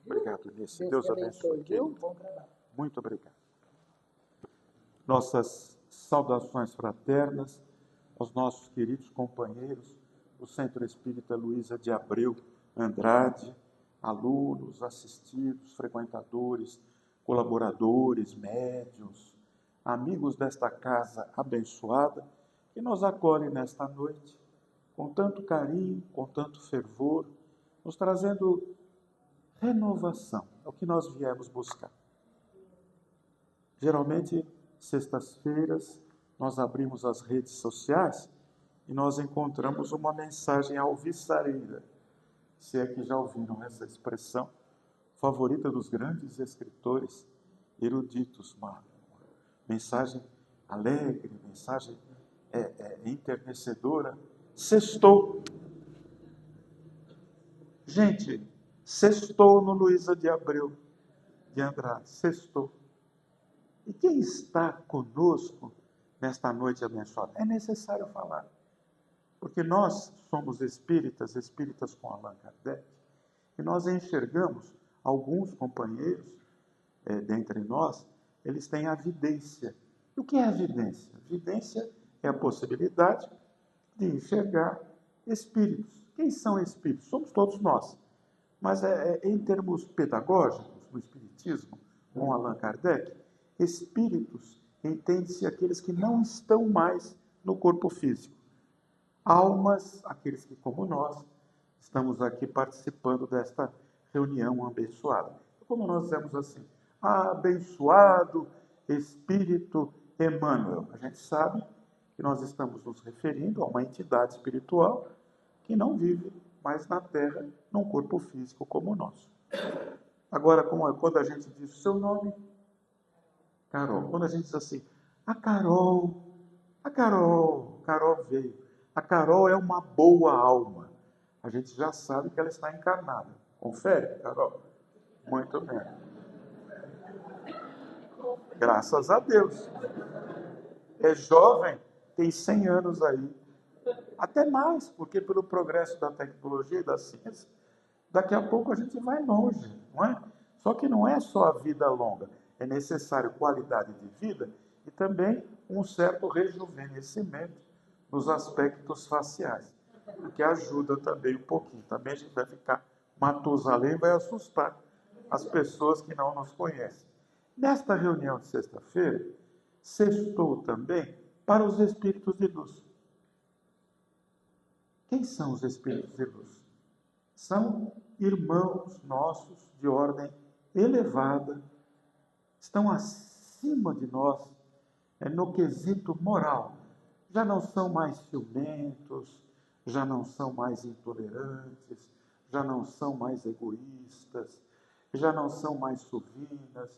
Obrigado, Nice. Deus abençoe. Muito obrigado. Nossas saudações fraternas aos nossos queridos companheiros do Centro Espírita Luísa de Abreu Andrade, alunos, assistidos, frequentadores, colaboradores, médiuns, amigos desta casa abençoada, que nos acolhe nesta noite, com tanto carinho, com tanto fervor, nos trazendo renovação, é o que nós viemos buscar. Geralmente, sextas-feiras, nós abrimos as redes sociais e nós encontramos uma mensagem alvissareira, se é que já ouviram essa expressão, favorita dos grandes escritores eruditos, uma mensagem alegre, mensagem enternecedora. Sextou. Gente, sextou no Luísa de Abreu de Andrade, sextou. E quem está conosco nesta noite abençoada? É necessário falar. Porque nós somos espíritas com Allan Kardec, e nós enxergamos alguns companheiros dentre nós, eles têm a vidência. E o que é a vidência? A vidência é a possibilidade de enxergar espíritos. Quem são espíritos? Somos todos nós. Mas em termos pedagógicos, no espiritismo, com Allan Kardec, espíritos entende-se aqueles que não estão mais no corpo físico. Almas, aqueles que, como nós, estamos aqui participando desta reunião abençoada. Como nós dizemos assim, abençoado Espírito Emmanuel. A gente sabe que nós estamos nos referindo a uma entidade espiritual que não vive mais na Terra, num corpo físico como o nosso. Agora, quando a gente diz o seu nome, Carol. Quando a gente diz assim, a Carol veio. A Carol é uma boa alma. A gente já sabe que ela está encarnada. Confere, Carol? Muito bem. Graças a Deus. É jovem, tem 100 anos aí. Até mais, porque pelo progresso da tecnologia e da ciência, daqui a pouco a gente vai longe, não é? Só que não é só a vida longa. É necessário qualidade de vida e também um certo rejuvenescimento nos aspectos faciais, o que ajuda também um pouquinho. Também a gente vai ficar Matusalém, vai assustar as pessoas que não nos conhecem. Nesta reunião de sexta-feira, sextou também para os espíritos de luz. Quem são os espíritos de luz? São irmãos nossos de ordem elevada, estão acima de nós no quesito moral. Já não são mais ciumentos, já não são mais intolerantes, já não são mais egoístas, já não são mais suvinas,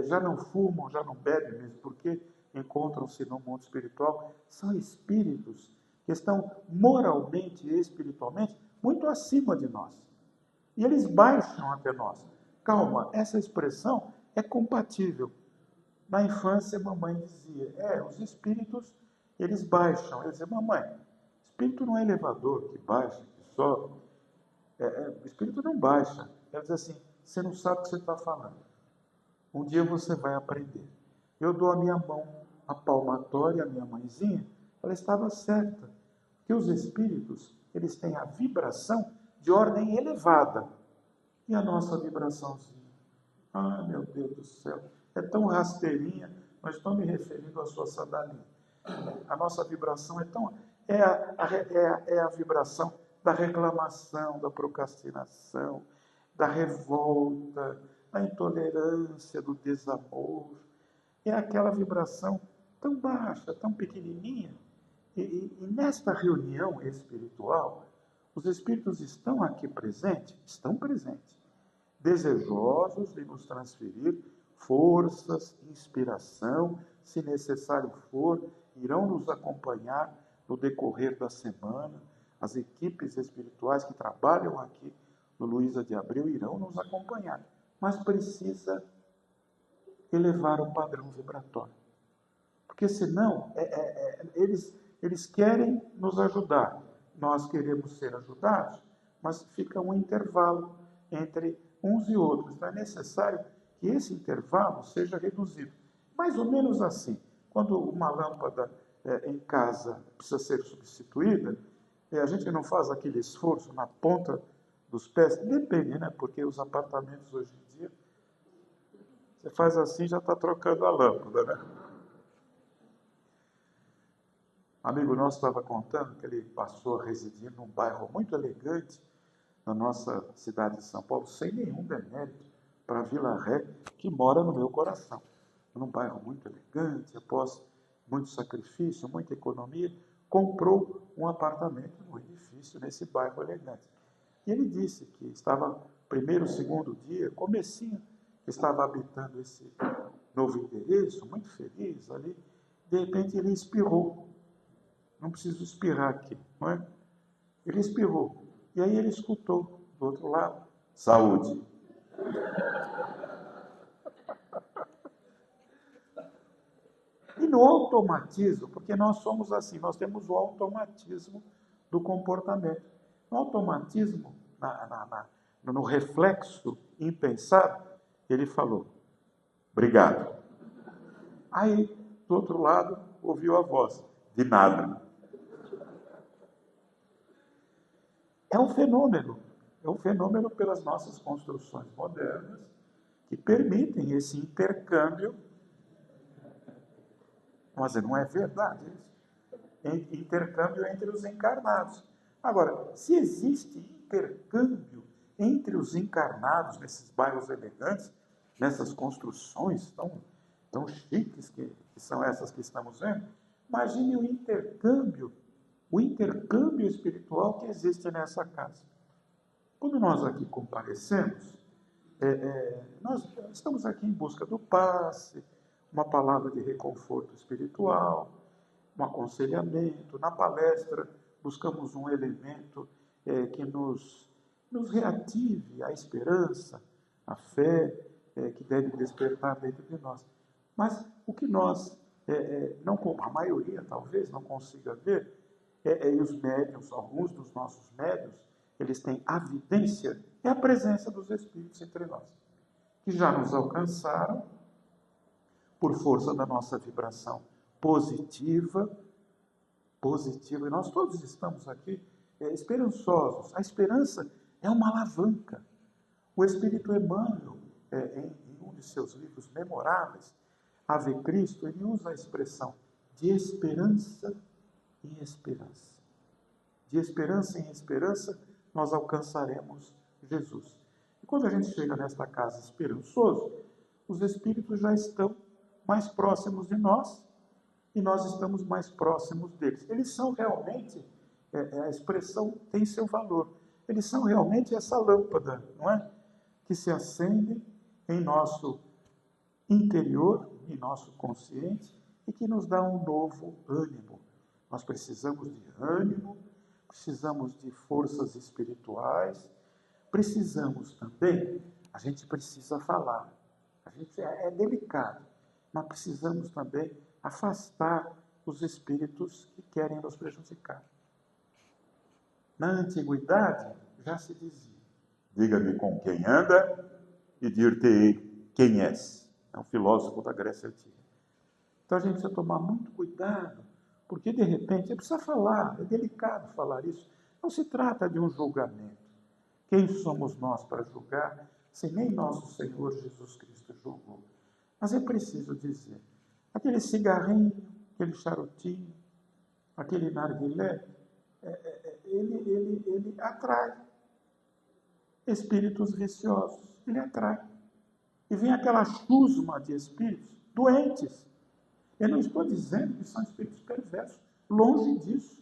já não fumam, já não bebem mesmo, porque encontram-se no mundo espiritual. São espíritos que estão moralmente e espiritualmente muito acima de nós. E eles baixam até nós. Calma, essa expressão é compatível. Na infância, a mamãe dizia, os espíritos, eles baixam. Ela dizia, mamãe, espírito não é elevador que baixa, que sobe. O espírito não baixa. Ela diz assim, você não sabe o que você está falando. Um dia você vai aprender. Eu dou a minha mão, a palmatória, a minha mãezinha, ela estava certa. Que os espíritos, eles têm a vibração de ordem elevada. E a nossa vibraçãozinha? Ah, meu Deus do céu, é tão rasteirinha, mas estou me referindo à sua sandalinha. A nossa vibração é a vibração da reclamação, da procrastinação, da revolta, da intolerância, do desamor. É aquela vibração tão baixa, tão pequenininha. E nesta reunião espiritual, os espíritos estão aqui presentes, desejosos de nos transferir forças, inspiração, se necessário for, irão nos acompanhar no decorrer da semana. As equipes espirituais que trabalham aqui no Luísa de Abreu irão nos acompanhar, mas precisa elevar o padrão vibratório. Porque senão, eles querem nos ajudar, nós queremos ser ajudados, mas fica um intervalo entre uns e outros. Então é necessário que esse intervalo seja reduzido. Mais ou menos assim, quando uma lâmpada em casa precisa ser substituída, a gente não faz aquele esforço na ponta dos pés, depende, né? Porque os apartamentos hoje em dia, você faz assim, já está trocando a lâmpada, né? Um amigo nosso estava contando que ele passou a residir num bairro muito elegante na nossa cidade de São Paulo, sem nenhum demérito para Vila Ré, que mora no meu coração. Num bairro muito elegante, após muito sacrifício, muita economia, comprou um apartamento num edifício nesse bairro elegante. E ele disse que estava, primeiro, segundo dia, comecinho, estava habitando esse novo endereço, muito feliz ali. De repente ele espirrou. Não preciso espirrar aqui, não é? Ele espirrou. E aí ele escutou do outro lado: saúde. E no automatismo, porque nós somos assim, nós temos o automatismo do comportamento. No automatismo, no reflexo impensado, ele falou: obrigado. Aí, do outro lado, ouviu a voz: de nada. É um fenômeno pelas nossas construções modernas que permitem esse intercâmbio. Mas não é verdade isso. Intercâmbio entre os encarnados. Agora, se existe intercâmbio entre os encarnados nesses bairros elegantes, nessas construções tão chiques que são essas que estamos vendo, imagine o intercâmbio espiritual que existe nessa casa. Quando nós aqui comparecemos, nós estamos aqui em busca do passe, uma palavra de reconforto espiritual, um aconselhamento. Na palestra, buscamos um elemento que nos reative a esperança, a fé, que deve despertar dentro de nós. Mas o que nós, a maioria talvez não consiga ver, e os médiuns, alguns dos nossos médiuns, eles têm evidência, é a presença dos Espíritos entre nós, que já nos alcançaram por força da nossa vibração positiva, e nós todos estamos aqui esperançosos. A esperança é uma alavanca. O Espírito Emmanuel, em um de seus livros memoráveis, Ave Cristo, ele usa a expressão de esperança em esperança. De esperança em esperança, nós alcançaremos Jesus. E quando a gente chega nesta casa esperançoso, os Espíritos já estão mais próximos de nós e nós estamos mais próximos deles. Eles são realmente, a expressão tem seu valor, eles são realmente essa lâmpada, não é? Que se acende em nosso interior, em nosso consciente, e que nos dá um novo ânimo. Nós precisamos de ânimo, precisamos de forças espirituais, precisamos também, a gente precisa falar, é delicado, mas precisamos também afastar os espíritos que querem nos prejudicar. Na antiguidade, já se dizia: diga-me com quem anda e dir-te-ei quem és. É um filósofo da Grécia Antiga. Então a gente precisa tomar muito cuidado, porque de repente precisa falar, é delicado falar isso. Não se trata de um julgamento. Quem somos nós para julgar, se nem nosso Senhor Jesus Cristo julgou? Mas é preciso dizer, aquele cigarrinho, aquele charutinho, aquele narguilé, ele atrai espíritos viciosos, ele atrai. E vem aquela chusma de espíritos doentes. Eu não estou dizendo que são espíritos perversos, longe disso.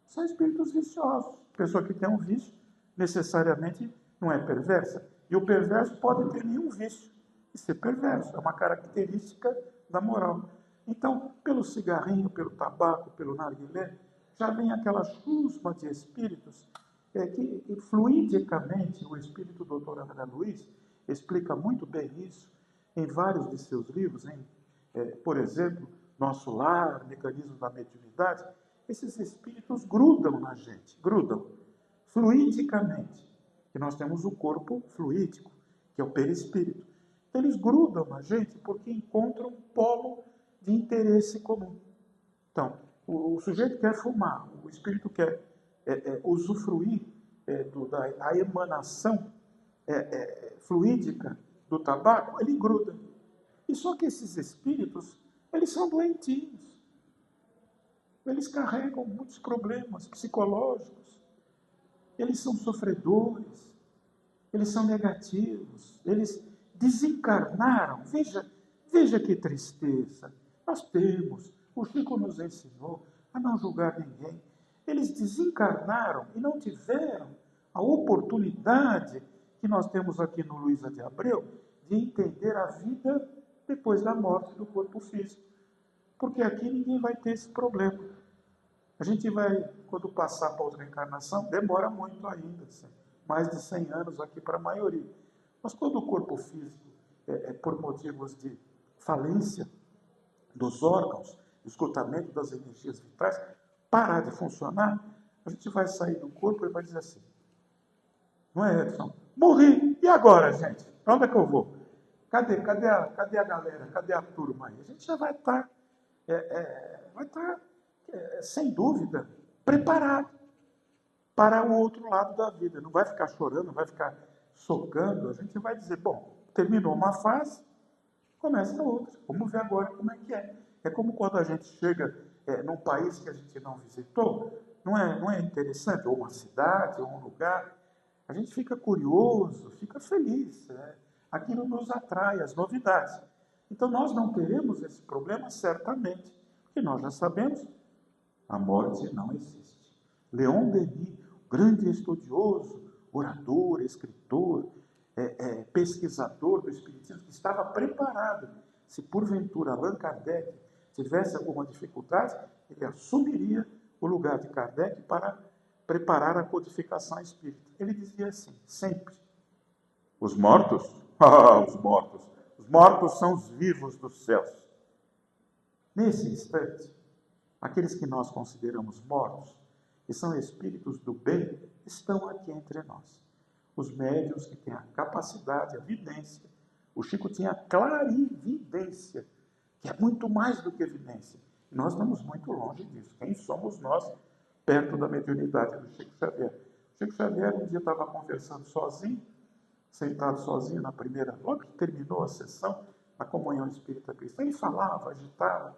São espíritos viciosos. A pessoa que tem um vício, necessariamente não é perversa. E o perverso pode ter nenhum vício e ser perverso. É uma característica da moral. Então, pelo cigarrinho, pelo tabaco, pelo narguilé, já vem aquela chusma de espíritos que fluidicamente, o espírito do Dr. André Luiz explica muito bem isso em vários de seus livros, por exemplo, Nosso Lar, Mecanismo da Mediunidade. Esses espíritos grudam na gente, grudam fluidicamente. E nós temos o corpo fluídico. que é o perispírito. Então, eles grudam na gente porque encontram um polo de interesse comum. Então, o sujeito quer fumar, o espírito quer usufruir da emanação fluídica do tabaco, ele gruda. E só que esses espíritos, eles são doentios. Eles carregam muitos problemas psicológicos. Eles são sofredores. Eles são negativos. Eles desencarnaram. Veja que tristeza. Nós temos. O Chico nos ensinou a não julgar ninguém. Eles desencarnaram e não tiveram a oportunidade que nós temos aqui no Luísa de Abreu de entender a vida depois da morte do corpo físico. Porque aqui ninguém vai ter esse problema. A gente vai, quando passar para outra encarnação, demora muito ainda, mais de 100 anos aqui para a maioria. Mas quando o corpo físico, por motivos de falência dos órgãos, esgotamento das energias vitais, parar de funcionar, a gente vai sair do corpo e vai dizer assim, não é, Edson? Morri, e agora, gente? Para onde é que eu vou? Cadê a galera? Cadê a turma aí? A gente já vai estar, sem dúvida, preparado para o outro lado da vida. Não vai ficar chorando, não vai ficar socando. A gente vai dizer, bom, terminou uma fase, começa outra. Vamos ver agora como é que é. É como quando a gente chega num país que a gente não visitou, não é interessante? Ou uma cidade, ou um lugar. A gente fica curioso, fica feliz. Aquilo nos atrai, as novidades. Então, nós não teremos esse problema, certamente, porque nós já sabemos, a morte não existe. Leon Denis, grande estudioso, orador, escritor, pesquisador do Espiritismo, que estava preparado. Se porventura Allan Kardec tivesse alguma dificuldade, ele assumiria o lugar de Kardec para preparar a codificação espírita. Ele dizia assim, sempre, os mortos? Os mortos. Os mortos são os vivos dos céus. Nesse instante, aqueles que nós consideramos mortos, que são espíritos do bem, estão aqui entre nós. Os médiuns que têm a capacidade, a vidência. O Chico tinha a clarividência, que é muito mais do que evidência. E nós estamos muito longe disso. Quem somos nós perto da mediunidade do Chico Xavier? O Chico Xavier um dia estava conversando sozinho, sentado sozinho na primeira, logo que terminou a sessão, na comunhão espírita cristã, ele falava, agitava,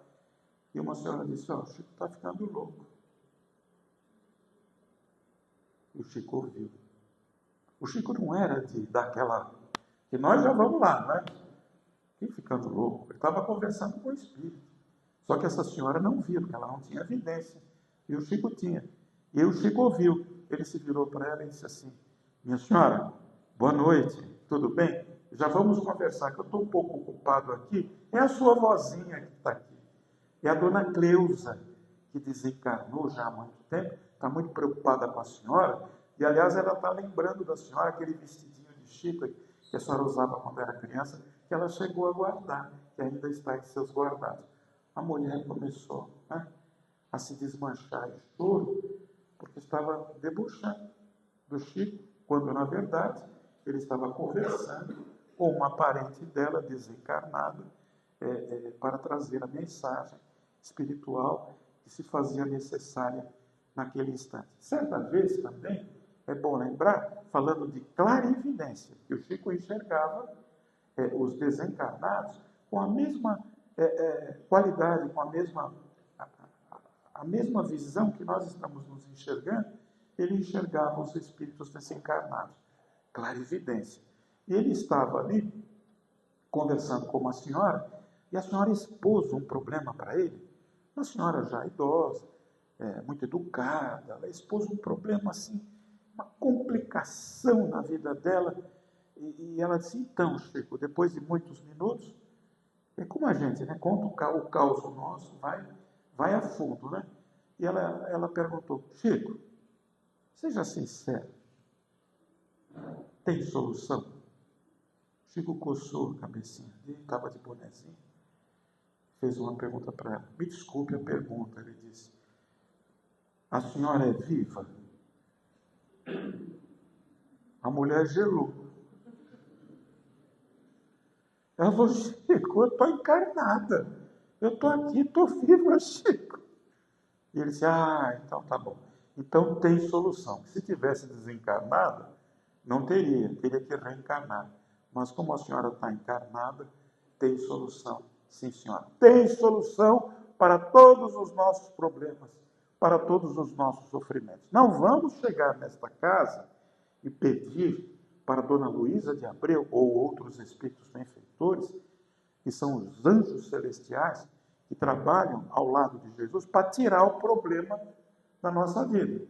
e uma senhora disse, o Chico está ficando louco. E o Chico ouviu. O Chico não era daquela, que nós já vamos lá, não é? E ficando louco, ele estava conversando com o espírito. Só que essa senhora não viu, porque ela não tinha evidência. E o Chico tinha. E o Chico ouviu. Ele se virou para ela e disse assim, minha senhora, boa noite, tudo bem? Já vamos conversar, que eu estou um pouco ocupado aqui. É a sua vozinha que está aqui. É a dona Cleusa, que desencarnou já há muito tempo, está muito preocupada com a senhora, e aliás ela está lembrando da senhora aquele vestidinho de Chico que a senhora usava quando era criança, que ela chegou a guardar, que ainda está em seus guardados. A mulher começou a se desmanchar em choro, porque estava debochando do Chico, quando na verdade ele estava conversando com uma parente dela desencarnada para trazer a mensagem espiritual que se fazia necessária naquele instante. Certa vez também, é bom lembrar, falando de clarividência, que o Chico enxergava os desencarnados com a mesma qualidade, com a mesma visão que nós estamos nos enxergando, ele enxergava os espíritos desencarnados. Clarividência. E ele estava ali, conversando com uma senhora, e a senhora expôs um problema para ele. Uma senhora já idosa, muito educada, ela expôs um problema assim, uma complicação na vida dela. E ela disse, então, Chico, depois de muitos minutos, é como a gente, né? Conta o caos nosso, vai a fundo, né? E ela perguntou, Chico, seja sincero, tem solução? Chico coçou a cabecinha dele, estava de bonezinho, fez uma pergunta para ela. Me desculpe a pergunta, ele disse. A senhora é viva? A mulher gelou. Ela falou, Chico, eu estou encarnada. Eu estou aqui, estou viva, Chico. E ele disse, então tá bom. Então tem solução. Se tivesse desencarnada, não teria que reencarnar. Mas como a senhora está encarnada, tem solução. Sim, senhora. Tem solução para todos os nossos problemas, para todos os nossos sofrimentos. Não vamos chegar nesta casa e pedir para Dona Luísa de Abreu ou outros espíritos benfeitores, que são os anjos celestiais, que trabalham ao lado de Jesus para tirar o problema da nossa vida.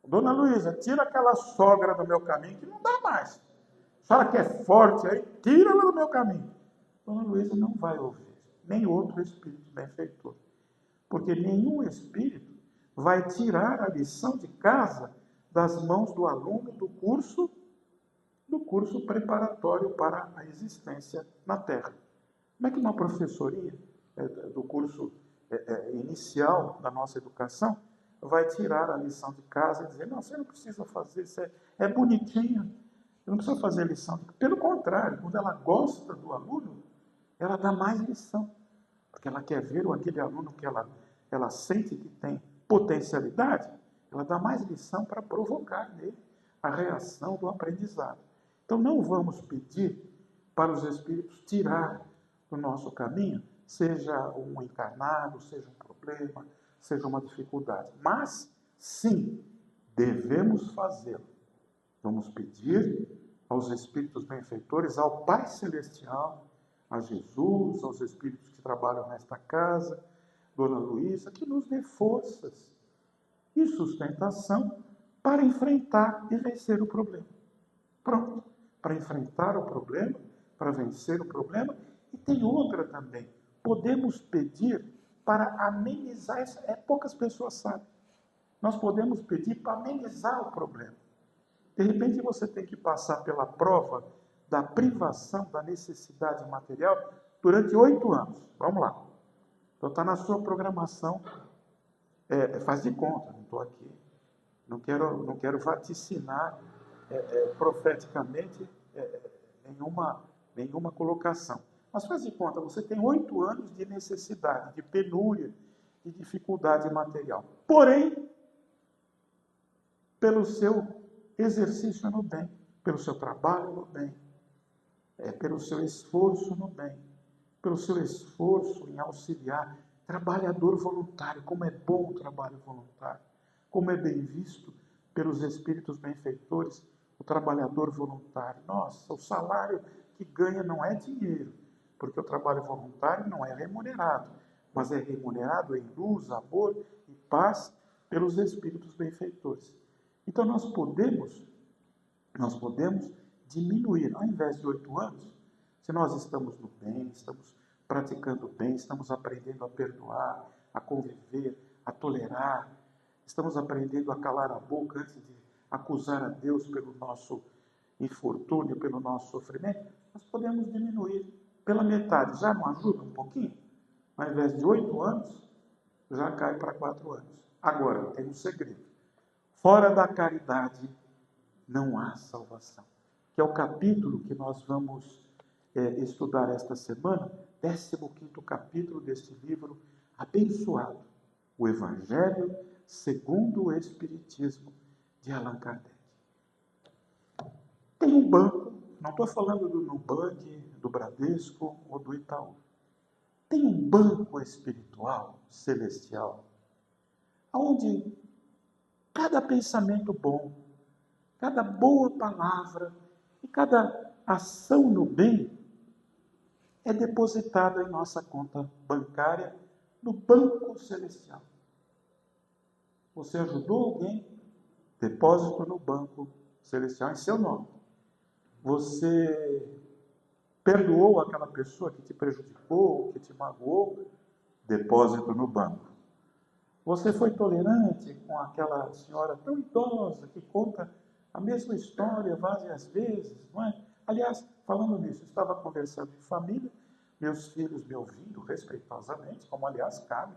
Dona Luísa, tira aquela sogra do meu caminho que não dá mais. A senhora que é forte aí, tira ela do meu caminho. Dona Luísa não vai ouvir, nem outro espírito benfeitor. Porque nenhum espírito vai tirar a lição de casa das mãos do aluno do curso preparatório para a existência na Terra. Como é que uma professoria do curso inicial da nossa educação vai tirar a lição de casa e dizer, não, você não precisa fazer, isso é bonitinho, você não precisa fazer lição. Pelo contrário, quando ela gosta do aluno, ela dá mais lição, porque ela quer ver aquele aluno que ela sente que tem potencialidade, ela dá mais lição para provocar nele a reação do aprendizado. Então não vamos pedir para os espíritos tirar do nosso caminho, seja um encarnado, seja um problema, seja uma dificuldade. Mas, sim, devemos fazê-lo. Vamos pedir aos espíritos benfeitores, ao Pai Celestial, a Jesus, aos espíritos que trabalham nesta casa, Dona Luísa, que nos dê forças e sustentação para enfrentar e vencer o problema. Pronto. Para enfrentar o problema, para vencer o problema. E tem outra também. Podemos pedir para amenizar, poucas pessoas sabem. Nós podemos pedir para amenizar o problema. De repente você tem que passar pela prova da privação da necessidade material durante 8 anos. Vamos lá. Então está na sua programação. Faz de conta, não estou aqui. Não quero vaticinar profeticamente nenhuma colocação. Mas faz de conta, você tem 8 anos de necessidade, de penúria, de dificuldade material. Porém, pelo seu exercício no bem, pelo seu trabalho no bem, pelo seu esforço no bem, pelo seu esforço em auxiliar, trabalhador voluntário, como é bom o trabalho voluntário, como é bem visto pelos espíritos benfeitores, o trabalhador voluntário. Nossa, o salário que ganha não é dinheiro, porque o trabalho voluntário não é remunerado, mas é remunerado em luz, amor e paz pelos espíritos benfeitores. Então nós podemos diminuir, ao invés de 8 anos, se nós estamos no bem, estamos praticando bem, estamos aprendendo a perdoar, a conviver, a tolerar, estamos aprendendo a calar a boca antes de acusar a Deus pelo nosso infortúnio, pelo nosso sofrimento, nós podemos diminuir pela metade. Já não ajuda um pouquinho? Ao invés de 8 anos, já cai para 4 anos. Agora, tem um segredo. Fora da caridade, não há salvação. Que é o capítulo que nós vamos estudar esta semana, 15º capítulo deste livro abençoado, o Evangelho segundo o Espiritismo, de Allan Kardec. Tem um banco, não estou falando do Nubank, do Bradesco ou do Itaú. Tem um banco espiritual, celestial, onde cada pensamento bom, cada boa palavra e cada ação no bem é depositada em nossa conta bancária no Banco Celestial. Você ajudou alguém? Depósito no Banco Celestial em seu nome. Você perdoou aquela pessoa que te prejudicou, que te magoou? Depósito no banco. Você foi tolerante com aquela senhora tão idosa que conta a mesma história várias vezes, não é? Aliás, falando nisso, estava conversando em família, meus filhos me ouvindo respeitosamente, como aliás cabe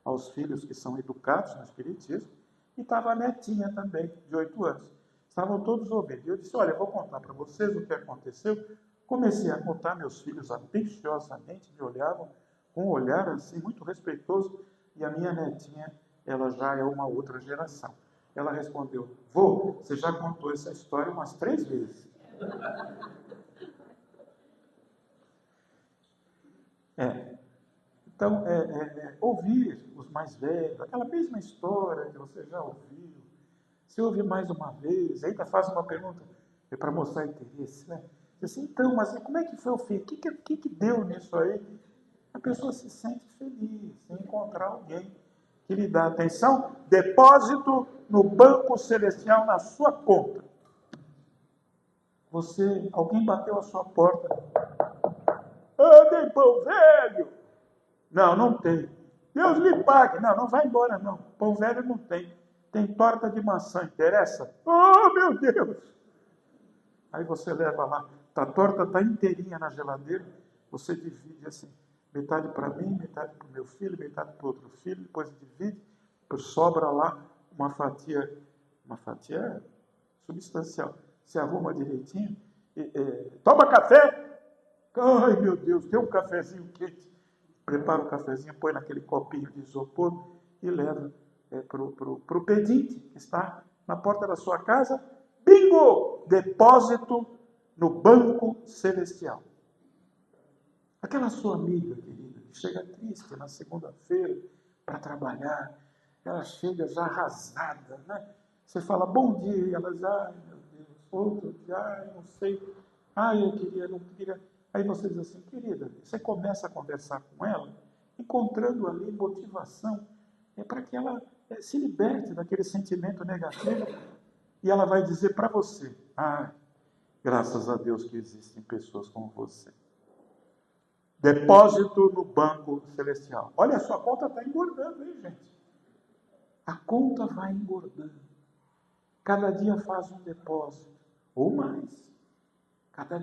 aos filhos que são educados no Espiritismo, e estava a netinha também, de 8 anos. Estavam todos ouvindo. E eu disse, olha, eu vou contar para vocês o que aconteceu Comecei a contar, meus filhos atenciosamente me olhavam com um olhar assim muito respeitoso, e a minha netinha, ela já é uma outra geração. Ela respondeu: vô, você já contou essa história umas 3 vezes. Então, ouvir os mais velhos, aquela mesma história que você já ouviu, se ouvir mais uma vez, ainda faz uma pergunta para mostrar interesse, né? Diz assim, então, mas como é que foi o fim? O que deu nisso aí? A pessoa se sente feliz em encontrar alguém que lhe dá atenção, depósito no banco celestial na sua conta. Alguém bateu a sua porta. Ah, tem pão velho? Não, não tem. Deus lhe pague. Não, não vai embora não. Pão velho não tem. Tem torta de maçã, interessa? Oh, meu Deus! Aí você leva lá. A torta está inteirinha na geladeira. Você divide assim. Metade para mim, metade para o meu filho, metade para o outro filho. Depois divide. Sobra lá uma fatia substancial. Se arruma direitinho. Toma café! Ai, meu Deus, tem um cafezinho quente. Prepara o cafezinho, põe naquele copinho de isopor e leva para o pedinte que está na porta da sua casa. Bingo! Depósito no banco celestial. Aquela sua amiga, querida, que chega triste na segunda-feira para trabalhar, ela chega já arrasada, né? Você fala, bom dia, e ela diz, ai, meu Deus, outro dia, ai, não sei, ai, eu queria, não queria. Aí você diz assim, querida, você começa a conversar com ela, encontrando ali motivação, para que ela se liberte daquele sentimento negativo, e ela vai dizer para você, ai, graças a Deus que existem pessoas como você. Depósito no banco celestial. Olha, a sua conta está engordando, hein, gente? A conta vai engordando. Cada dia faz um depósito, ou mais. Cada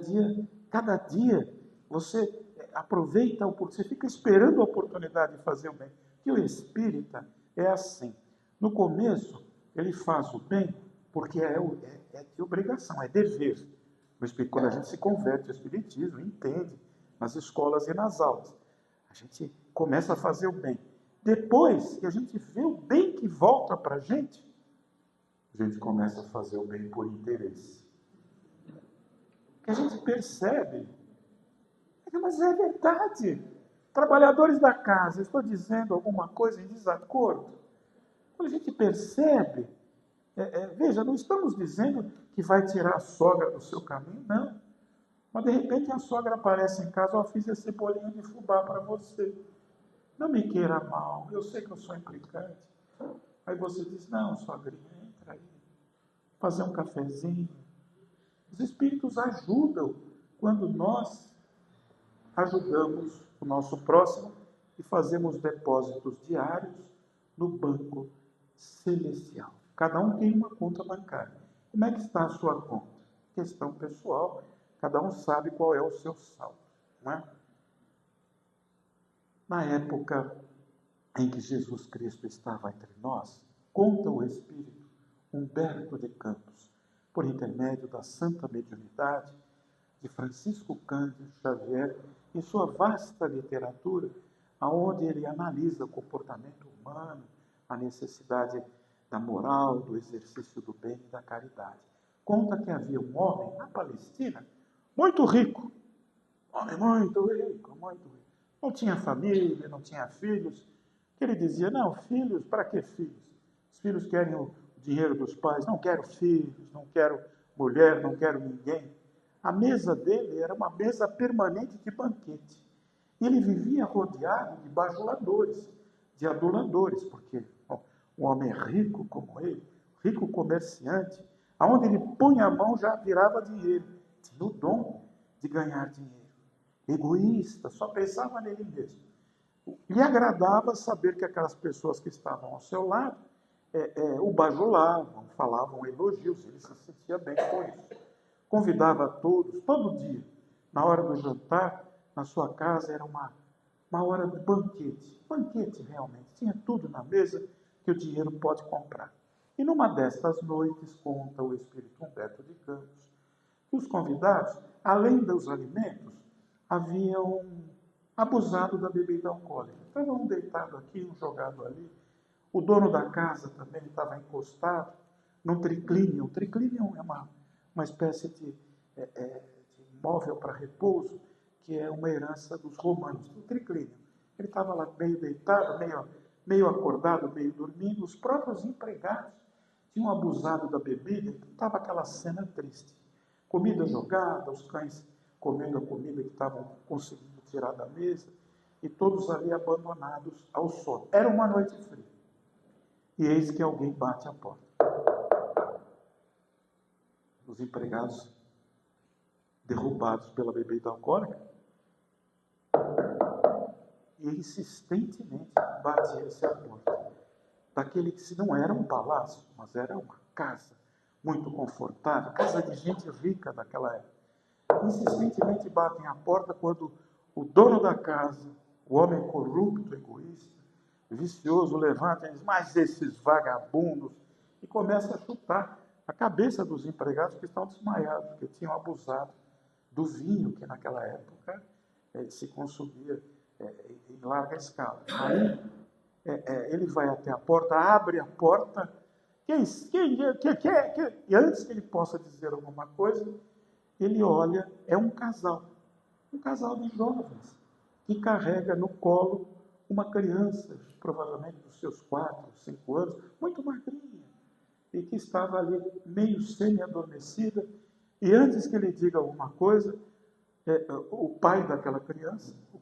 dia você aproveita, você fica esperando a oportunidade de fazer o bem. E o espírita é assim. No começo, ele faz o bem porque é de obrigação, é dever. Quando a gente se converte ao espiritismo, entende, nas escolas e nas aulas, a gente começa a fazer o bem. Depois que a gente vê o bem que volta para a gente começa a fazer o bem por interesse. Que a gente percebe, mas é verdade. Trabalhadores da casa, estou dizendo alguma coisa em desacordo? Quando a gente percebe, veja, não estamos dizendo que vai tirar a sogra do seu caminho, não. Mas de repente a sogra aparece em casa, fiz esse bolinho de fubá para você. Não me queira mal, eu sei que eu sou implicante. Aí você diz, não, sogrinha, entra aí. Fazer um cafezinho. Os espíritos ajudam quando nós ajudamos o nosso próximo e fazemos depósitos diários no banco celestial. Cada um tem uma conta bancária. Como é que está a sua conta? Questão pessoal. Cada um sabe qual é o seu saldo, não é? Na época em que Jesus Cristo estava entre nós, conta o Espírito Humberto de Campos, por intermédio da santa mediunidade de Francisco Cândido Xavier, em sua vasta literatura, aonde ele analisa o comportamento humano, a necessidade da moral, do exercício do bem e da caridade. Conta que havia um homem na Palestina, muito rico, homem muito rico, muito rico. Não tinha família, não tinha filhos. Ele dizia, não, filhos, para que filhos? Os filhos querem o dinheiro dos pais, não quero filhos, não quero mulher, não quero ninguém. A mesa dele era uma mesa permanente de banquete. Ele vivia rodeado de bajuladores, de aduladores, porque um homem rico como ele, rico comerciante, aonde ele punha a mão já virava dinheiro. Tinha o dom de ganhar dinheiro. Egoísta, só pensava nele mesmo. Lhe agradava saber que aquelas pessoas que estavam ao seu lado o bajulavam, falavam elogios, ele se sentia bem com isso. Convidava a todos, todo dia, na hora do jantar, na sua casa, era uma hora de banquete. Banquete, realmente. Tinha tudo na mesa que o dinheiro pode comprar. E numa destas noites, conta o espírito Humberto de Campos, Os convidados, além dos alimentos, haviam abusado da bebida alcoólica. Estavam um deitado aqui, um jogado ali. O dono da casa também estava encostado num triclínio. O triclínio é uma espécie de móvel para repouso, que é uma herança dos romanos. O triclínio. Ele estava lá meio deitado, meio acordado, meio dormindo. Os próprios empregados tinham abusado da bebida. Então estava aquela cena triste. Comida jogada, os cães comendo a comida que estavam conseguindo tirar da mesa, e todos ali abandonados ao sono. Era uma noite fria. E eis que alguém bate a porta. Os empregados, derrubados pela bebida alcoólica, e insistentemente batia-se a porta. Daquele que se não era um palácio, mas era uma casa muito confortável, casa de gente rica daquela época. Insistentemente batem a porta quando o dono da casa, o homem corrupto, egoísta, vicioso, levanta e diz: mas esses vagabundos, e começa a chutar a cabeça dos empregados que estão desmaiados, porque tinham abusado do vinho que naquela época se consumia em larga escala. Aí ele vai até a porta, abre a porta, e antes que ele possa dizer alguma coisa, ele olha, é um casal de jovens, que carrega no colo uma criança, provavelmente dos seus 4, 5 anos, muito magrinha, e que estava ali meio semi-adormecida, e antes que ele diga alguma coisa, o pai daquela criança, o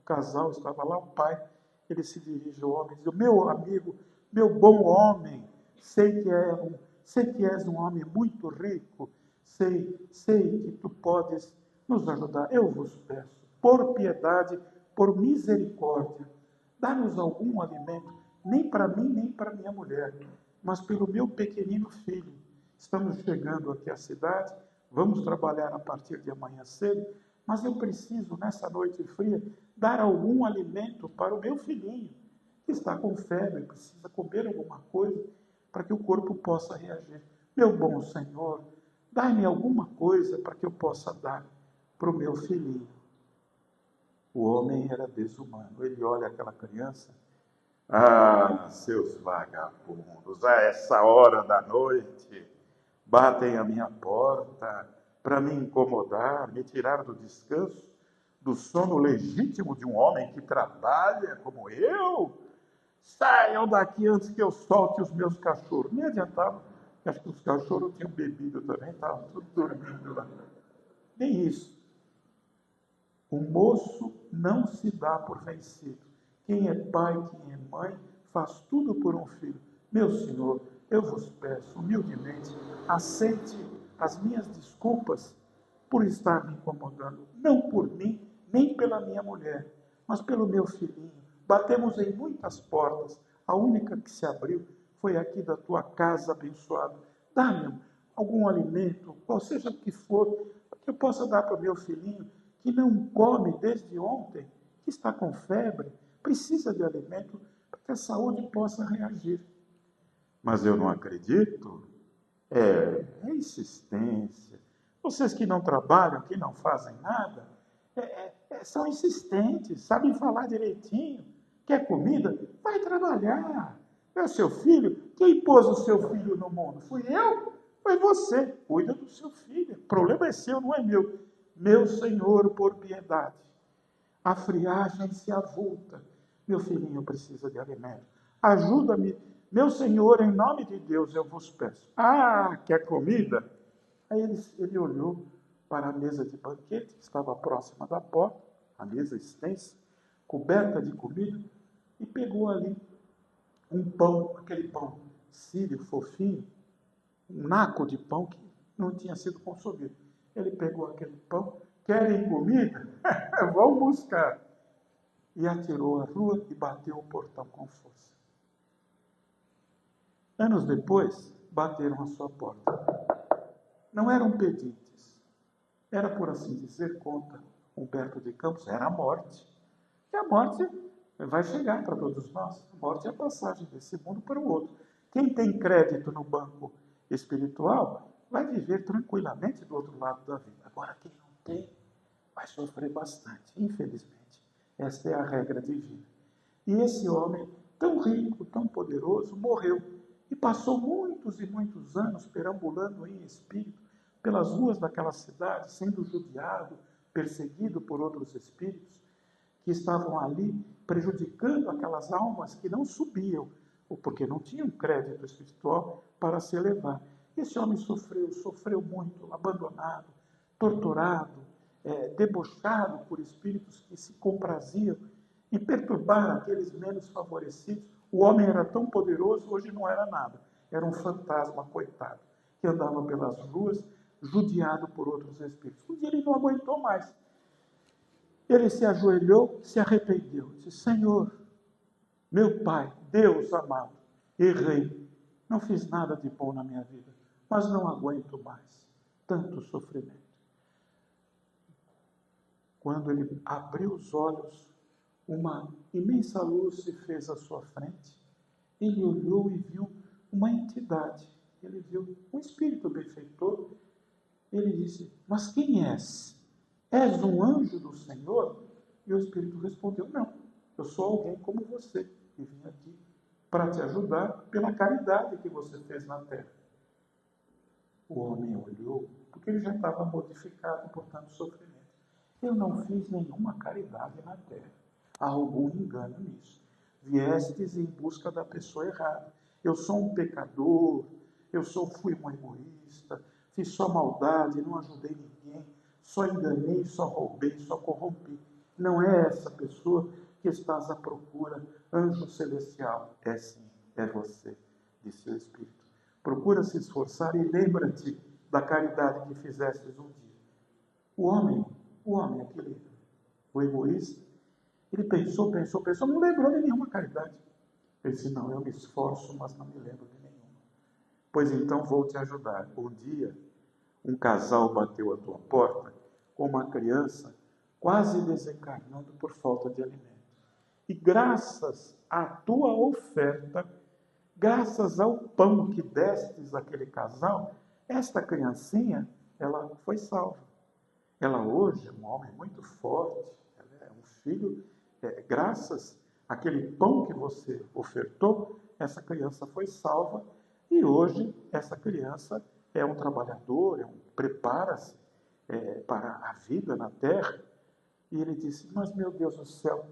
casal estava lá, o pai, ele se dirige ao homem e diz: meu amigo, meu bom homem, sei que és um homem muito rico, sei que tu podes nos ajudar. Eu vos peço, por piedade, por misericórdia, dá-nos algum alimento, nem para mim, nem para minha mulher, mas pelo meu pequenino filho. Estamos chegando aqui à cidade, vamos trabalhar a partir de amanhã cedo, mas eu preciso, nessa noite fria, dar algum alimento para o meu filhinho, que está com febre, precisa comer alguma coisa para que o corpo possa reagir. Meu bom Senhor, dá-me alguma coisa para que eu possa dar para o meu filhinho. O homem era desumano. Ele olha aquela criança. Ah, seus vagabundos, a essa hora da noite, batem à minha porta para me incomodar, me tirar do descanso, do sono legítimo de um homem que trabalha como eu. Saiam daqui antes que eu solte os meus cachorros. Nem adiantava, acho que os cachorros tinham bebido também, estavam tudo dormindo lá. Nem isso. O moço não se dá por vencido. Quem é pai, quem é mãe, faz tudo por um filho. Meu Senhor, eu vos peço humildemente, aceite as minhas desculpas por estar me incomodando. Não por mim, nem pela minha mulher, mas pelo meu filhinho. Batemos em muitas portas. A única que se abriu foi aqui da tua casa abençoada. Dá-me algum alimento, qual seja o que for, que eu possa dar para o meu filhinho, que não come desde ontem, que está com febre, precisa de alimento para que a saúde possa reagir. Mas eu não acredito. É insistência. Vocês que não trabalham, que não fazem nada, são insistentes, sabem falar direitinho. Quer comida? Vai trabalhar. É o seu filho. Quem pôs o seu filho no mundo? Fui eu? Foi você. Cuida do seu filho. O problema é seu, não é meu. Meu Senhor, por piedade. A friagem se avulta. Meu filhinho precisa de alimento. Ajuda-me. Meu Senhor, em nome de Deus, eu vos peço. Ah, quer comida? Aí ele olhou para a mesa de banquete, que estava próxima da porta, a mesa extensa, coberta de comida, e pegou ali um pão, aquele pão sírio, fofinho, um naco de pão que não tinha sido consumido. Ele pegou aquele pão, querem comida? Vão buscar. E atirou à rua e bateu o portão com força. Anos depois, bateram à sua porta. Não eram pedintes. Era, por assim dizer, conta Humberto de Campos, era a morte. E a morte vai chegar para todos nós. A morte é a passagem desse mundo para o outro. Quem tem crédito no banco espiritual vai viver tranquilamente do outro lado da vida. Agora, quem não tem, vai sofrer bastante, infelizmente. Esta é a regra divina. E esse homem, tão rico, tão poderoso, morreu. E passou muitos e muitos anos perambulando em espírito pelas ruas daquela cidade, sendo judiado, perseguido por outros espíritos que estavam ali prejudicando aquelas almas que não subiam, ou porque não tinham crédito espiritual para se elevar. Esse homem sofreu muito, abandonado, torturado, debochado por espíritos que se compraziam em perturbar aqueles menos favorecidos. O homem era tão poderoso, hoje não era nada. Era um fantasma, coitado, que andava pelas ruas, judiado por outros espíritos. Um dia ele não aguentou mais. Ele se ajoelhou, se arrependeu. Disse: Senhor, meu Pai, Deus amado, errei. Não fiz nada de bom na minha vida, mas não aguento mais tanto sofrimento. Quando ele abriu os olhos, uma imensa luz se fez à sua frente. Ele olhou e viu uma entidade. Ele viu um espírito benfeitor. Ele disse: mas quem és? És um anjo do Senhor? E o espírito respondeu: não, eu sou alguém como você, que vim aqui para te ajudar pela caridade que você fez na terra. O homem olhou, porque ele já estava modificado por tanto sofrimento. Eu não fiz nenhuma caridade na terra. Há algum engano nisso. Viestes em busca da pessoa errada. Eu sou um pecador, fui um egoísta, fiz só maldade, não ajudei ninguém, só enganei, só roubei, só corrompi. Não é essa pessoa que estás à procura, anjo celestial. É sim, é você, disse o Espírito. Procura se esforçar e lembra-te da caridade que fizestes um dia. O homem, aquele, o egoísta, ele pensou, não lembrou de nenhuma caridade. Ele disse: não, eu me esforço, mas não me lembro de nenhuma. Pois então vou te ajudar. Um dia, um casal bateu à tua porta com uma criança quase desencarnando por falta de alimento. E graças à tua oferta, graças ao pão que destes àquele casal, esta criancinha, ela foi salva. Ela hoje é um homem muito forte, ela é um filho, graças àquele pão que você ofertou, essa criança foi salva e hoje essa criança é um trabalhador, prepara-se para a vida na terra. E ele disse: mas meu Deus do céu,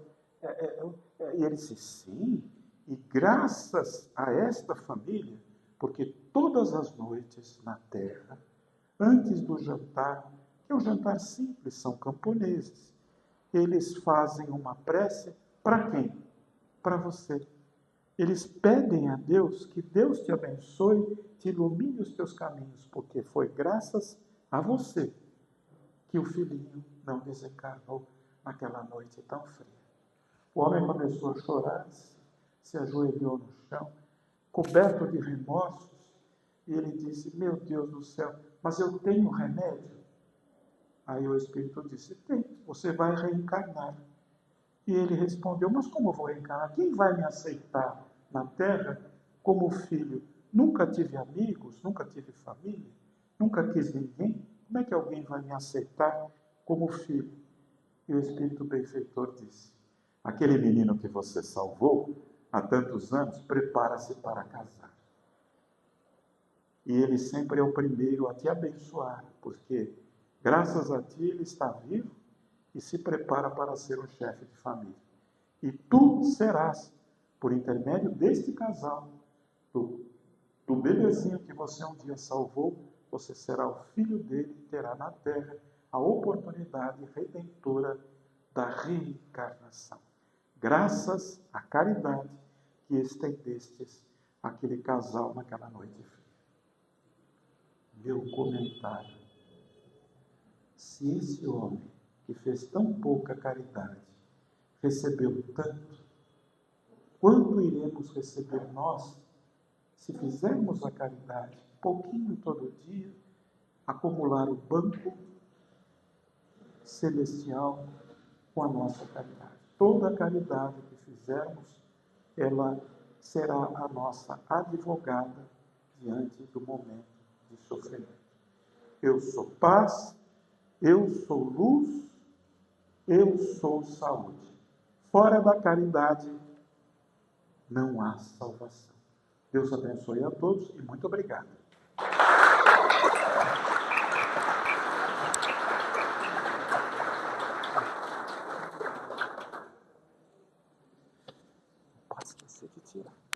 e ele disse: sim, e graças a esta família, porque todas as noites na terra, antes do jantar, que é um jantar simples, são camponeses, eles fazem uma prece para quem? Para você. Eles pedem a Deus que Deus te abençoe, te ilumine os teus caminhos, porque foi graças a você que o filhinho não desencarnou naquela noite tão fria. O homem começou a chorar, se ajoelhou no chão, coberto de remorsos, e ele disse: meu Deus do céu, mas eu tenho remédio? Aí o Espírito disse: tem, você vai reencarnar. E ele respondeu: mas como eu vou reencarnar? Quem vai me aceitar na terra como filho? Nunca tive amigos, nunca tive família, nunca quis ninguém. Como é que alguém vai me aceitar como filho? E o Espírito benfeitor disse: aquele menino que você salvou há tantos anos, prepara-se para casar. E ele sempre é o primeiro a te abençoar, porque graças a ti ele está vivo e se prepara para ser um chefe de família. E tu serás, por intermédio deste casal, do bebezinho que você um dia salvou, você será o filho dele e terá na terra a oportunidade redentora da reencarnação. Graças à caridade que estendestes àquele casal naquela noite fria. Meu comentário: se esse homem que fez tão pouca caridade recebeu tanto, quanto iremos receber nós se fizermos a caridade pouquinho todo dia, acumular o banco celestial com a nossa caridade? Toda a caridade que fizermos, ela será a nossa advogada diante do momento de sofrimento. eu sou paz, eu sou luz, eu sou saúde. Fora da caridade, não há salvação. Deus abençoe a todos e muito obrigado. Pode esquecer de tirar.